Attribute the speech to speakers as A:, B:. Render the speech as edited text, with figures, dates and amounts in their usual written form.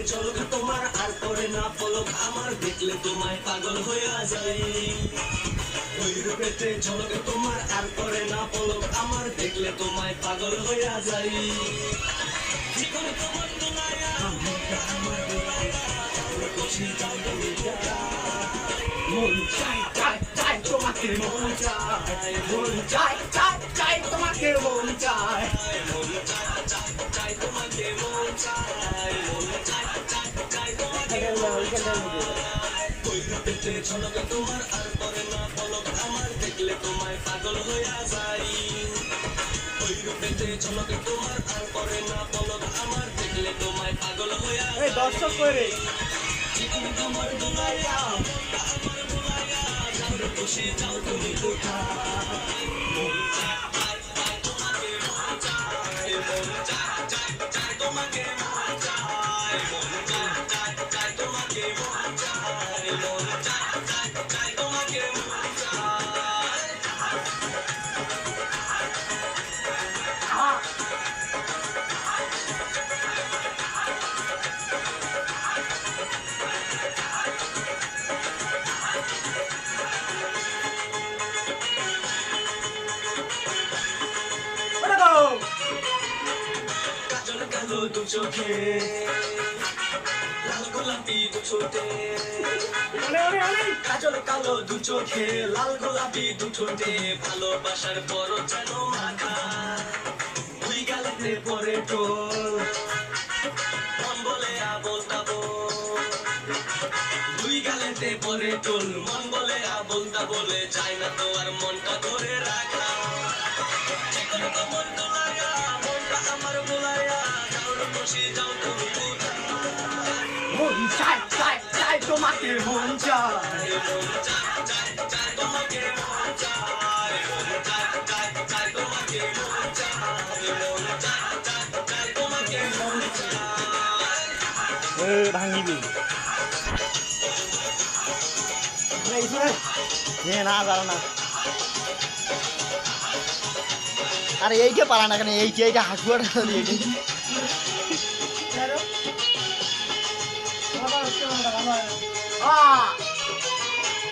A: ঝলক তোমার আর পরে না পলক আমার দেখলে তোমায় পাগল হইয়া যাই ওই রূপেতে ঝলক তোমার আর পরে না পলক আমার দেখলে তোমায় পাগল হইয়া যাই জীবন তোমার দুলাইয়া আমার দুলাইয়া খুশি যাও তুমি মন চাই চাই চাই তোমাকে মন চাই মন চাই চাই চাই তোমাকে মন চাই মন চাই চাই চাই তোমাকে মন চাই মন চাই চাই চাই তোমাকে ওই রূপেতে ঝলক তোমার আর পরে না পলক আমার দেখলে তোমায় পাগল হইয়া যাই ওই রূপেতে ঝলক তোমার আর পরে না পলক আমার দেখলে তোমায় পাগল হইয়া যাই
B: দর্শক করে
A: জীবন তোমার দুলাইয়া আমার বুলাইয়া যাও খুশি যাও তুমি কোথায় মন চাই চাই তোমাকে মন চাই মন চাই চাই চাই তোমাকে মন চাই মন চাই চাই চাই তোমাকে মন চাই মন চাই চাই চাই তোমাকে মন চাই কাজল কালো দু চোখে লাল গোলাপি দু ঠোঁটে কাজল কালো দু চোখে লাল গোলাপি দু ঠোঁটে ভালোবাসার বড় যেন মাখা দুই গালেতে পরে টোল মন বলে আবোল তাবোল দুই গালেতে পরে টোল মন বলে আবোল তাবোলে চায় না তো আর মনটা ধরে রাখা যেকোনো তো মন তোলায়া মনটা আমার বোলায়া যাও খুশি যাও তুমি কোথায়
B: মন চাই চাই চাই তোমাকে মন চাই
A: মন চাই চাই চাই তোমাকে মন চাই মন চাই চাই চাই তোমাকে মন চাই মন চাই চাই চাই তোমাকে মন চাই
B: ভাঙিবি না জানো না আরে এইটা পারা না কেন এইটা হাসুয়াটা